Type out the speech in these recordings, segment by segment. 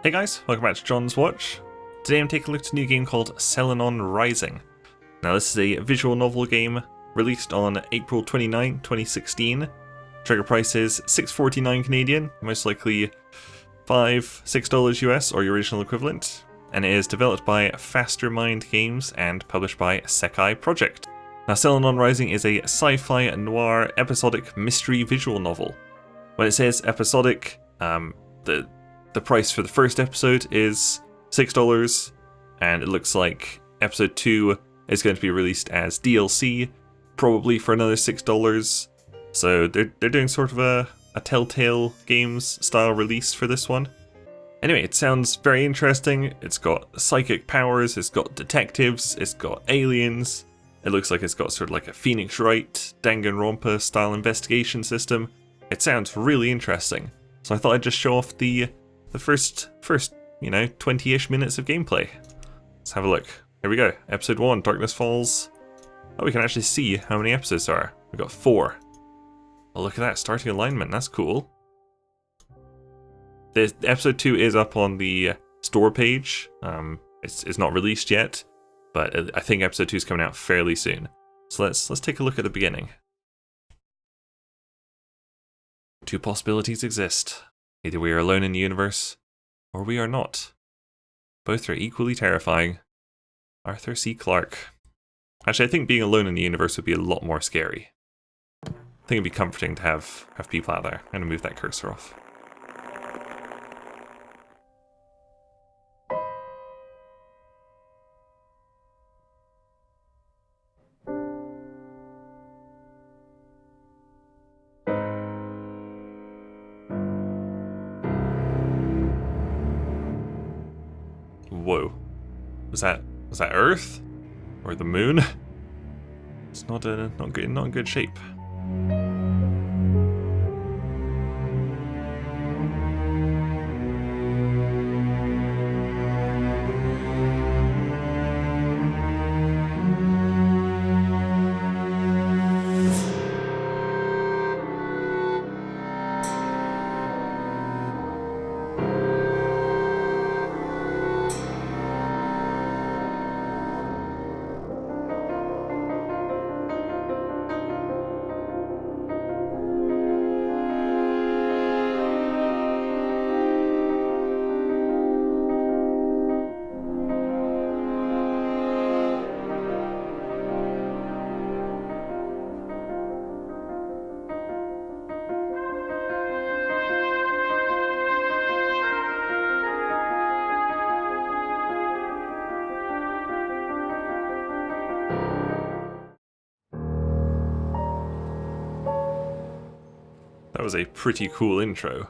Hey guys, welcome back to John's Watch. Today I'm taking a look at a new game called Selenon Rising. Now this is a visual novel game released on April 29, 2016. Trigger price is $6.49 Canadian, most likely $5-6 US or your original equivalent, and it is developed by Fastermind Games and published by sci-fi Project. Now Selenon Rising is a sci-fi noir episodic mystery visual novel. When it says episodic, the price for the first episode is $6, and it looks like episode 2 is going to be released as DLC, probably for another $6. So they're doing sort of a Telltale Games style release for this one. Anyway, it sounds very interesting. It's got psychic powers, it's got detectives, it's got aliens. It looks like it's got sort of like a Phoenix Wright, Danganronpa style investigation system. It sounds really interesting. So I thought I'd just show off the first 20-ish minutes of gameplay. Let's have a look. Here we go. Episode 1, Darkness Falls. Oh, we can actually see how many episodes there are. We've got 4. Oh, look at that, starting alignment. That's cool. The episode 2 is up on the store page. It's not released yet, but I think episode 2 is coming out fairly soon. So let's take a look at the beginning. 2 possibilities exist. Either we are alone in the universe, or we are not. Both are equally terrifying. Arthur C. Clarke. Actually, I think being alone in the universe would be a lot more scary. I think it'd be comforting to have people out there. I'm going to move that cursor off. Whoa. Was that Earth? Or the moon? It's not in good shape. That was a pretty cool intro.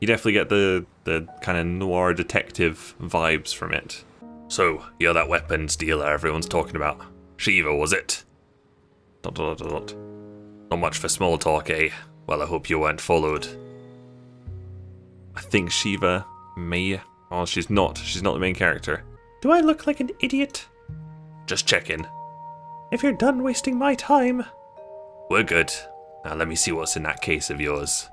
You definitely get the kind of noir detective vibes from it. So, you're that weapons dealer everyone's talking about. Shiva, was it? ... Not much for small talk, eh? Well, I hope you weren't followed. I think Shiva may... Oh, she's not. She's not the main character. Do I look like an idiot? Just checking. If you're done wasting my time... We're good. Now let me see what's in that case of yours.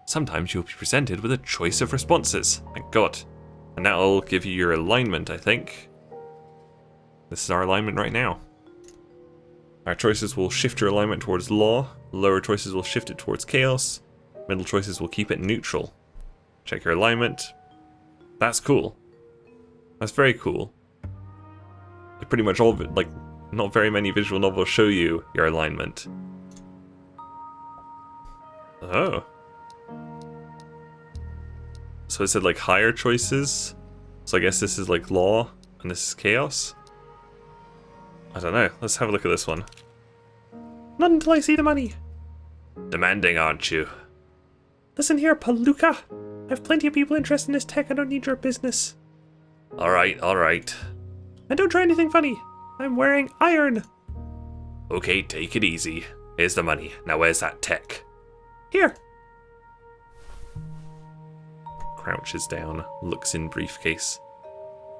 Sometimes you'll be presented with a choice of responses. Thank God. And that'll give you your alignment, I think. This is our alignment right now. Our choices will shift your alignment towards law. Lower choices will shift it towards chaos. Middle choices will keep it neutral. Check your alignment. That's cool. That's very cool. Like pretty much all of it, like, not very many visual novels show you your alignment. Oh. So it said like higher choices. So I guess this is like law and this is chaos. I don't know. Let's have a look at this one. Not until I see the money. Demanding, aren't you? Listen here, Palooka. I have plenty of people interested in this tech. I don't need your business. Alright, alright. And don't try anything funny. I'm wearing iron. Okay, take it easy. Here's the money. Now where's that tech? Here. Crouches down, looks in briefcase.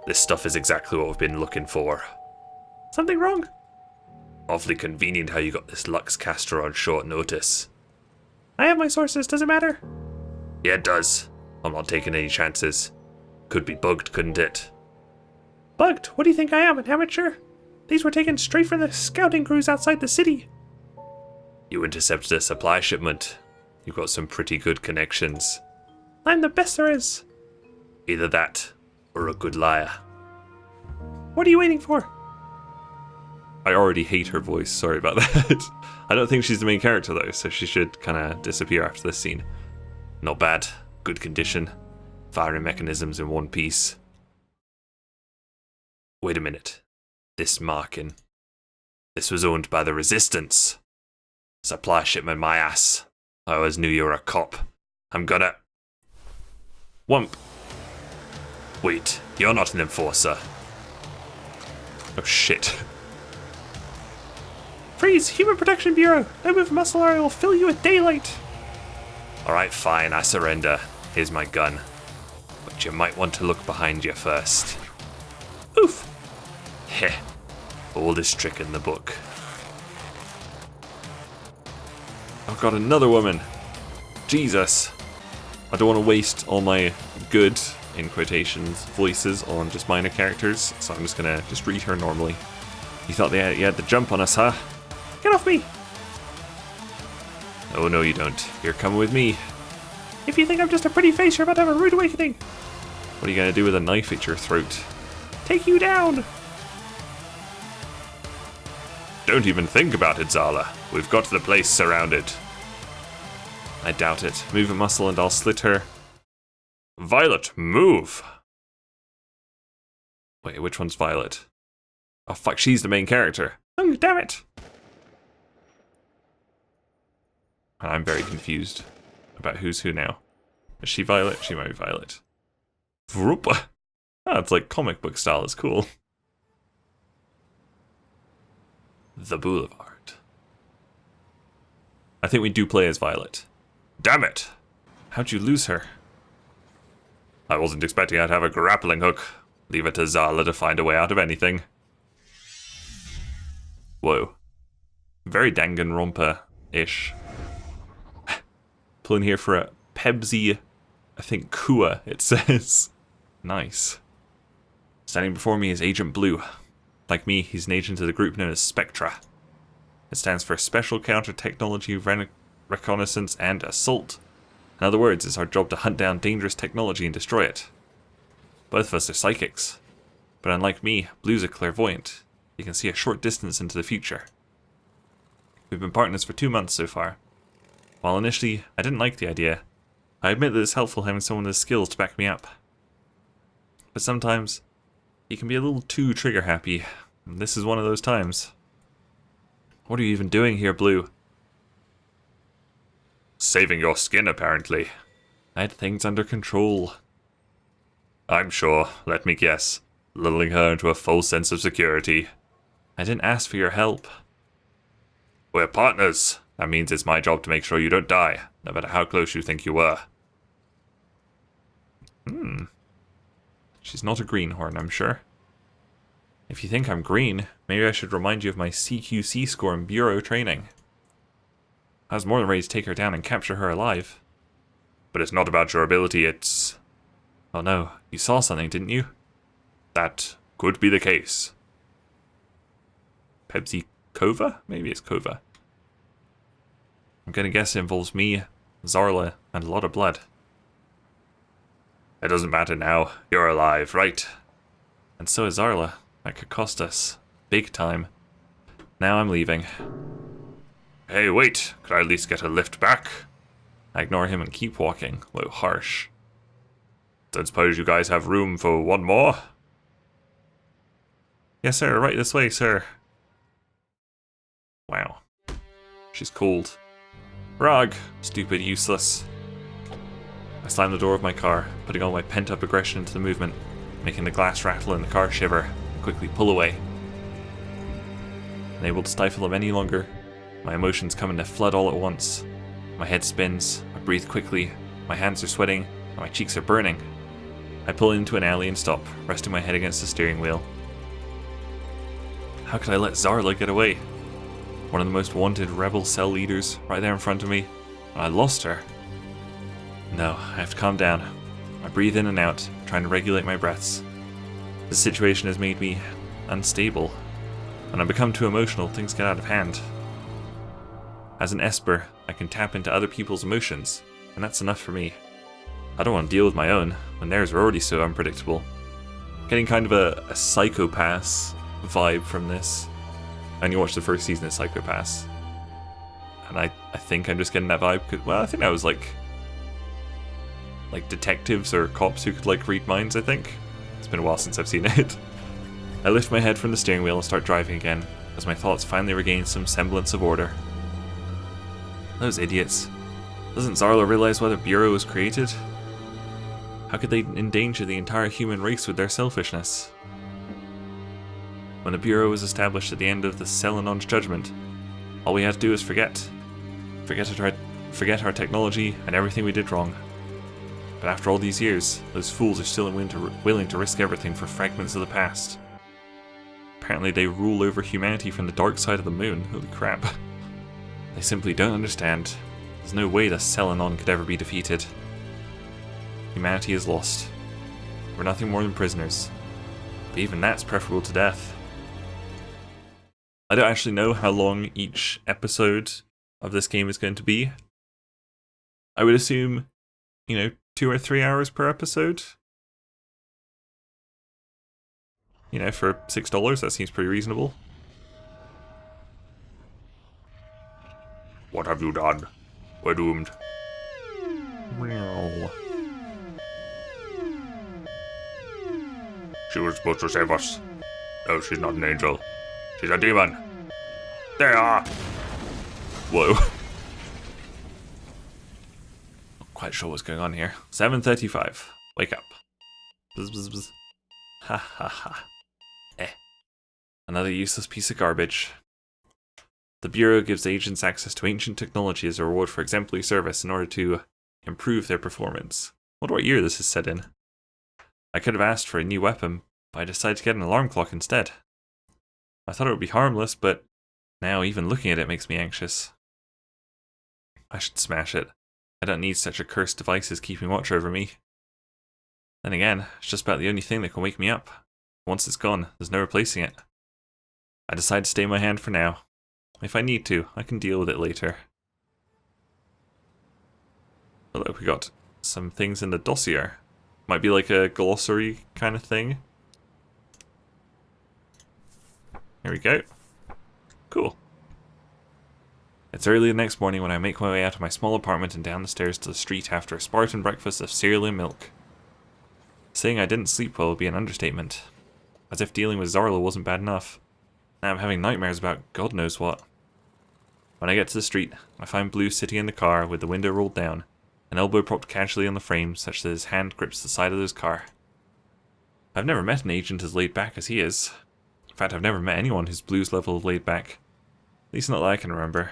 This stuff is exactly what we've been looking for. Something wrong? Awfully convenient how you got this Lux caster on short notice. I have my sources, does it matter? Yeah, it does. I'm not taking any chances. Could be bugged, couldn't it? Bugged? What do you think I am, an amateur? These were taken straight from the scouting crews outside the city. You intercepted a supply shipment. You've got some pretty good connections. I'm the best there is. Either that, or a good liar. What are you waiting for? I already hate her voice, sorry about that. I don't think she's the main character though, so she should kind of disappear after this scene. Not bad, good condition. Firing mechanisms in one piece. Wait a minute. This marking. This was owned by the Resistance. Supply shipment my ass. I always knew you were a cop. I'm gonna... Wump. Wait, you're not an enforcer. Oh shit. Freeze! Human Protection Bureau! No move muscle or I will fill you with daylight! Alright, fine, I surrender. Here's my gun. But you might want to look behind you first. Oof! Heh. Oldest trick in the book. I've got another woman. Jesus. I don't want to waste all my good, in quotations, voices on just minor characters, so I'm just gonna just read her normally. You thought you had the jump on us, huh? Get off me! Oh no you don't. You're coming with me. If you think I'm just a pretty face, you're about to have a rude awakening. What are you gonna do with a knife at your throat? Take you down! Don't even think about it, Zala. We've got the place surrounded. I doubt it. Move a muscle and I'll slit her. Violet, move! Wait, which one's Violet? Oh fuck, she's the main character. Oh, damn it! And I'm very confused about who's who now. Is she Violet? She might be Violet. Vroop. Oh, it's like comic book style, it's cool. The Boulevard. I think we do play as Violet. Damn it! How'd you lose her? I wasn't expecting her to have a grappling hook. Leave it to Zala to find a way out of anything. Whoa. Very Danganronpa-ish. Pulling here for a Pebsy, I think Kua, it says. Nice. Standing before me is Agent Blue. Like me, he's an agent of the group known as SPECTRA. It stands for Special Counter-Technology Reconnaissance and Assault. In other words, it's our job to hunt down dangerous technology and destroy it. Both of us are psychics. But unlike me, Blue's a clairvoyant. He can see a short distance into the future. We've been partners for 2 months so far. While initially, I didn't like the idea, I admit that it's helpful having someone with the skills to back me up. But sometimes, he can be a little too trigger-happy, and this is one of those times. What are you even doing here, Blue? Saving your skin, apparently. I had things under control. I'm sure, let me guess, lulling her into a false sense of security. I didn't ask for your help. We're partners. That means it's my job to make sure you don't die, no matter how close you think you were. She's not a greenhorn, I'm sure. If you think I'm green, maybe I should remind you of my CQC score in Bureau training. I was more than ready to take her down and capture her alive. But it's not about your ability, it's... Oh no, you saw something, didn't you? That could be the case. Pepsi Kova? Maybe it's Kova. I'm gonna guess it involves me, Zarla, and a lot of blood. It doesn't matter now. You're alive, right? And so is Zarla. That could cost us. Big time. Now I'm leaving. Hey, wait. Could I at least get a lift back? I ignore him and keep walking. Whoa, harsh. Don't suppose you guys have room for one more? Yes, sir. Right this way, sir. Wow. She's cold. Rog. Stupid, useless. I slam the door of my car, putting all my pent-up aggression into the movement, making the glass rattle and the car shiver, and quickly pull away. Unable to stifle them any longer, my emotions come in a flood all at once. My head spins, I breathe quickly, my hands are sweating, and my cheeks are burning. I pull into an alley and stop, resting my head against the steering wheel. How could I let Zarla get away? One of the most wanted rebel cell leaders, right there in front of me, and I lost her. No, I have to calm down. I breathe in and out, trying trying to regulate my breaths. The situation has made me unstable. When I become too emotional, things get out of hand. As an Esper, I can tap into other people's emotions, and that's enough for me. I don't want to deal with my own, when theirs are already so unpredictable. Getting kind of a Psycho-Pass vibe from this. I only watched the first season of Psycho-Pass. And I think I'm just getting that vibe, because, well, I think that was like detectives or cops who could like read minds, I think. It's been a while since I've seen it. I lift my head from the steering wheel and start driving again, as my thoughts finally regain some semblance of order. Those idiots. Doesn't Zarla realize why the Bureau was created? How could they endanger the entire human race with their selfishness? When the Bureau was established at the end of the Selenon's judgment, all we had to do was forget our technology and everything we did wrong. But after all these years, those fools are still willing to risk everything for fragments of the past. Apparently they rule over humanity from the dark side of the moon. Holy crap. They simply don't understand. There's no way the Selenon could ever be defeated. Humanity is lost. We're nothing more than prisoners. But even that's preferable to death. I don't actually know how long each episode of this game is going to be. I would assume, 2 or 3 hours per episode. For $6, that seems pretty reasonable. What have you done? We're doomed. She was supposed to save us. No, she's not an angel. She's a demon. They are. Whoa. Not quite sure what's going on here. 7:35. Wake up. Bzz, bzz, bzz. Ha ha ha. Another useless piece of garbage. The Bureau gives agents access to ancient technology as a reward for exemplary service in order to improve their performance. Wonder what year this is set in. I could have asked for a new weapon, but I decided to get an alarm clock instead. I thought it would be harmless, but now even looking at it makes me anxious. I should smash it. I don't need such accursed devices keeping watch over me. Then again, it's just about the only thing that can wake me up. Once it's gone, there's no replacing it. I decide to stay in my hand for now. If I need to, I can deal with it later. Oh, look, we got some things in the dossier. Might be like a glossary kind of thing. Here we go. Cool. It's early the next morning when I make my way out of my small apartment and down the stairs to the street after a Spartan breakfast of cereal and milk. Saying I didn't sleep well would be an understatement. As if dealing with Zarla wasn't bad enough. Now I'm having nightmares about God knows what. When I get to the street, I find Blue sitting in the car with the window rolled down, an elbow propped casually on the frame such that his hand grips the side of his car. I've never met an agent as laid back as he is. In fact, I've never met anyone who's Blue's level of laid back. At least not that I can remember.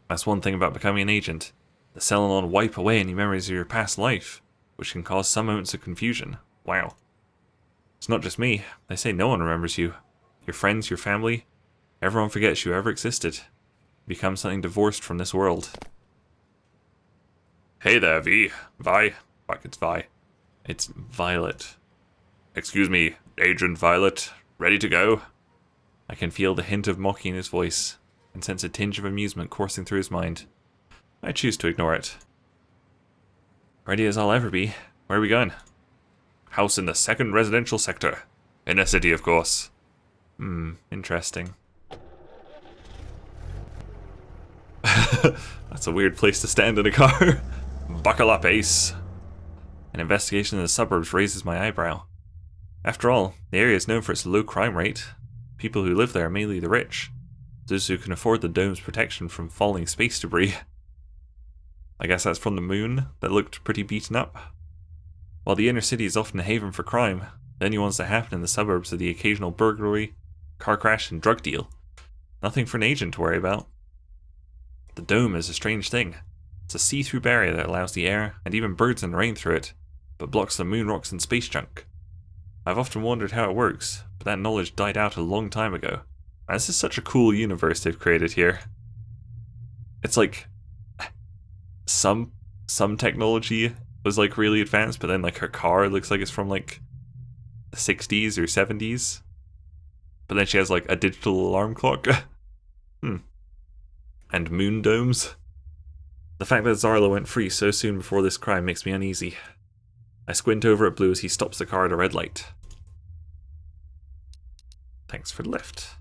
That's one thing about becoming an agent. The Selenon wipe away any memories of your past life, which can cause some moments of confusion. Wow. It's not just me. They say no one remembers you. Your friends, your family, everyone forgets you ever existed. You become something divorced from this world. Hey there, Vi. Fuck, it's Vi. It's Violet. Excuse me, Agent Violet. Ready to go? I can feel the hint of mocking in his voice, and sense a tinge of amusement coursing through his mind. I choose to ignore it. Ready as I'll ever be. Where are we going? House in the 2nd residential sector. Inner city, of course. Interesting. That's a weird place to stand in a car. Buckle up, Ace. An investigation in the suburbs raises my eyebrow. After all, the area is known for its low crime rate. People who live there are mainly the rich, those who can afford the dome's protection from falling space debris. I guess that's from the moon that looked pretty beaten up. While the inner city is often a haven for crime, the only ones that happen in the suburbs are the occasional burglary, car crash, and drug deal. Nothing for an agent to worry about. The dome is a strange thing. It's a see-through barrier that allows the air, and even birds and rain through it, but blocks the moon rocks and space junk. I've often wondered how it works, but that knowledge died out a long time ago. And this is such a cool universe they've created here. It's like some technology was like really advanced, but then like her car looks like it's from like the 60s or 70s. But then she has like a digital alarm clock. And moon domes. The fact that Zarla went free so soon before this crime makes me uneasy. I squint over at Blue as he stops the car at a red light. Thanks for the lift.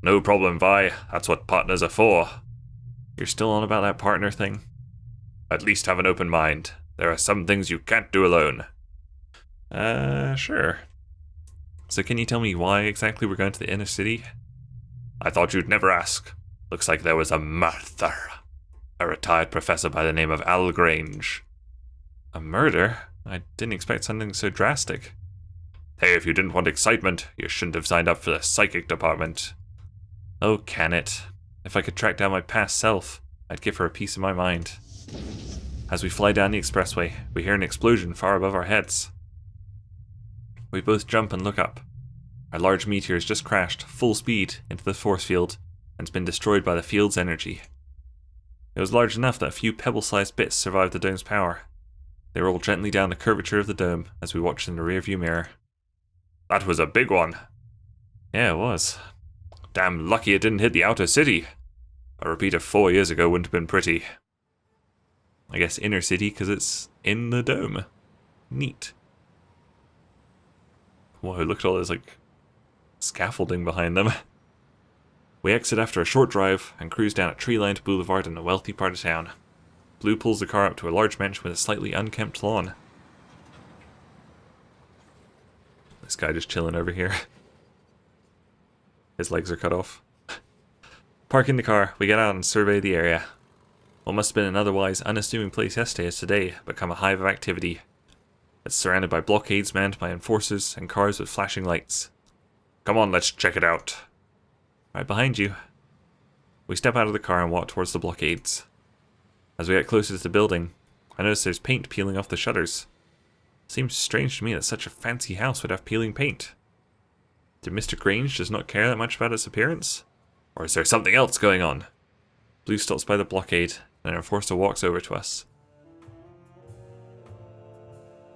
No problem, Vi. That's what partners are for. You're still on about that partner thing? At least have an open mind. There are some things you can't do alone. Sure. So can you tell me why exactly we're going to the inner city? I thought you'd never ask. Looks like there was a murder. A retired professor by the name of Al Grange. A murder? I didn't expect something so drastic. Hey, if you didn't want excitement, you shouldn't have signed up for the psychic department. Oh, can it? If I could track down my past self, I'd give her a piece of my mind. As we fly down the expressway, we hear an explosion far above our heads. We both jump and look up. A large meteor has just crashed, full speed, into the force field, and has been destroyed by the field's energy. It was large enough that a few pebble-sized bits survived the dome's power. They rolled gently down the curvature of the dome as we watched in the rearview mirror. That was a big one. Yeah, it was. Damn lucky it didn't hit the outer city. A repeat of 4 years ago wouldn't have been pretty. I guess inner city because it's in the dome. Neat. Whoa, look at all this like scaffolding behind them. We exit after a short drive and cruise down a tree-lined boulevard in a wealthy part of town. Blue pulls the car up to a large bench with a slightly unkempt lawn. This guy just chilling over here. His legs are cut off. Parking the car, we get out and survey the area. What must have been an otherwise unassuming place yesterday has today become a hive of activity. It's surrounded by blockades manned by enforcers and cars with flashing lights. Come on, let's check it out. Right behind you. We step out of the car and walk towards the blockades. As we get closer to the building, I notice there's paint peeling off the shutters. Seems strange to me that such a fancy house would have peeling paint. Did Mr. Grange just not care that much about its appearance? Or is there something else going on? Blue stops by the blockade, and an enforcer walks over to us.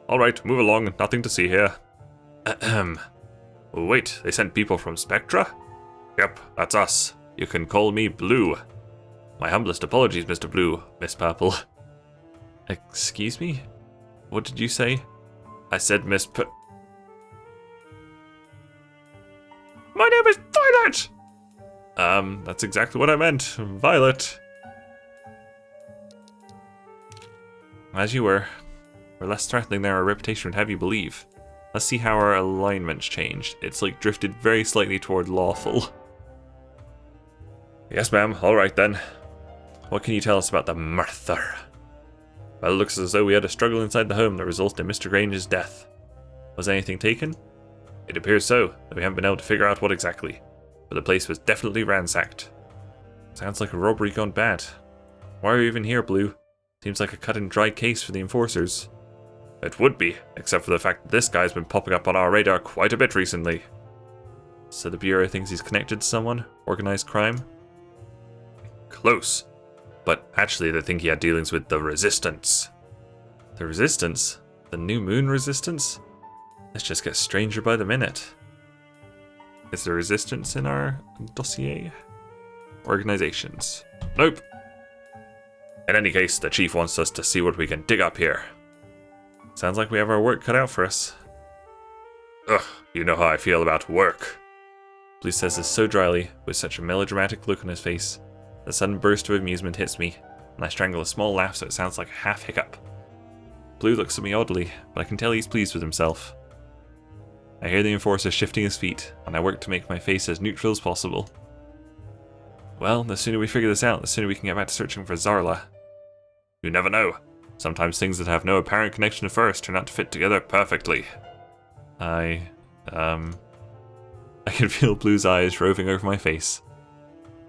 Alright, move along, nothing to see here. Ahem. Wait, they sent people from SPECTRA? Yep, that's us. You can call me Blue. My humblest apologies, Mr. Blue, Miss Purple. Excuse me? What did you say? I said Miss My name is Violet! That's exactly what I meant. Violet. As you were. We're less threatening than our reputation would have you believe. Let's see how our alignment's changed. It's like drifted very slightly toward lawful. Yes, ma'am. Alright then. What can you tell us about the murder? Well, it looks as though we had a struggle inside the home that resulted in Mr. Grange's death. Was anything taken? It appears so, though we haven't been able to figure out what exactly. But the place was definitely ransacked. Sounds like a robbery gone bad. Why are you even here, Blue? Seems like a cut-and-dry case for the enforcers. It would be, except for the fact that this guy's been popping up on our radar quite a bit recently. So the Bureau thinks he's connected to someone? Organized crime? Close. But actually they think he had dealings with the Resistance. The Resistance? The New Moon Resistance? This just gets stranger by the minute. Is there Resistance in our dossier? Organizations. Nope. In any case, the chief wants us to see what we can dig up here. Sounds like we have our work cut out for us. Ugh, you know how I feel about work. Blue says this so dryly, with such a melodramatic look on his face. The sudden burst of amusement hits me, and I strangle a small laugh so it sounds like a half hiccup. Blue looks at me oddly, but I can tell he's pleased with himself. I hear the enforcer shifting his feet, and I work to make my face as neutral as possible. Well, the sooner we figure this out, the sooner we can get back to searching for Zarla. You never know. Sometimes things that have no apparent connection at first turn out to fit together perfectly. I can feel Blue's eyes roving over my face.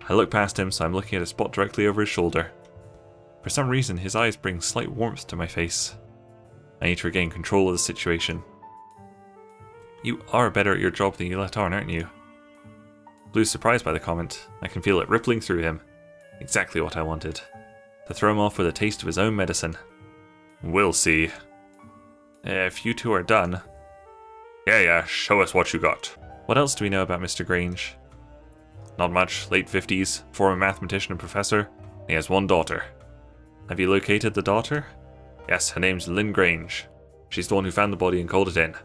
I look past him, so I'm looking at a spot directly over his shoulder. For some reason, his eyes bring slight warmth to my face. I need to regain control of the situation. You are better at your job than you let on, aren't you? Blue's surprised by the comment. I can feel it rippling through him. Exactly what I wanted. To throw him off with a taste of his own medicine. We'll see. If you two are done. Yeah, show us what you got. What else do we know about Mr. Grange? Not much. Late 50s, former mathematician and professor. He has one daughter. Have you located the daughter? Yes, her name's Lynn Grange. She's the one who found the body and called it in.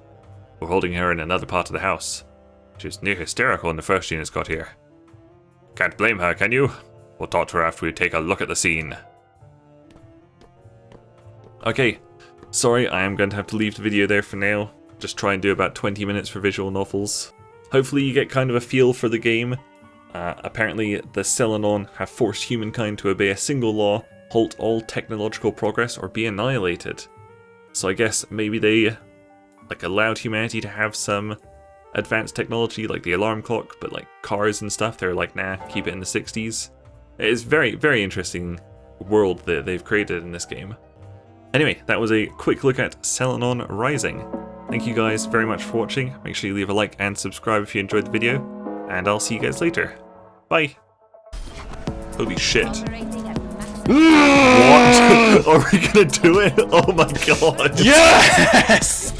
We're holding her in another part of the house. She was near hysterical when the first units got here. Can't blame her, can you? We'll talk to her after we take a look at the scene. Okay, sorry, I am going to have to leave the video there for now. Just try and do about 20 minutes for visual novels. Hopefully you get kind of a feel for the game. Apparently the Selenon have forced humankind to obey a single law: halt all technological progress or be annihilated. So I guess maybe they allowed humanity to have some advanced technology like the alarm clock, but like cars and stuff, they're like, nah, keep it in the 60s. It is very, very interesting world that they've created in this game. Anyway, that was a quick look at Selenon Rising. Thank you guys very much for watching. Make sure you leave a like and subscribe if you enjoyed the video, and I'll see you guys later. Bye! Holy shit. What? Are we gonna do it? Oh my god! Yes!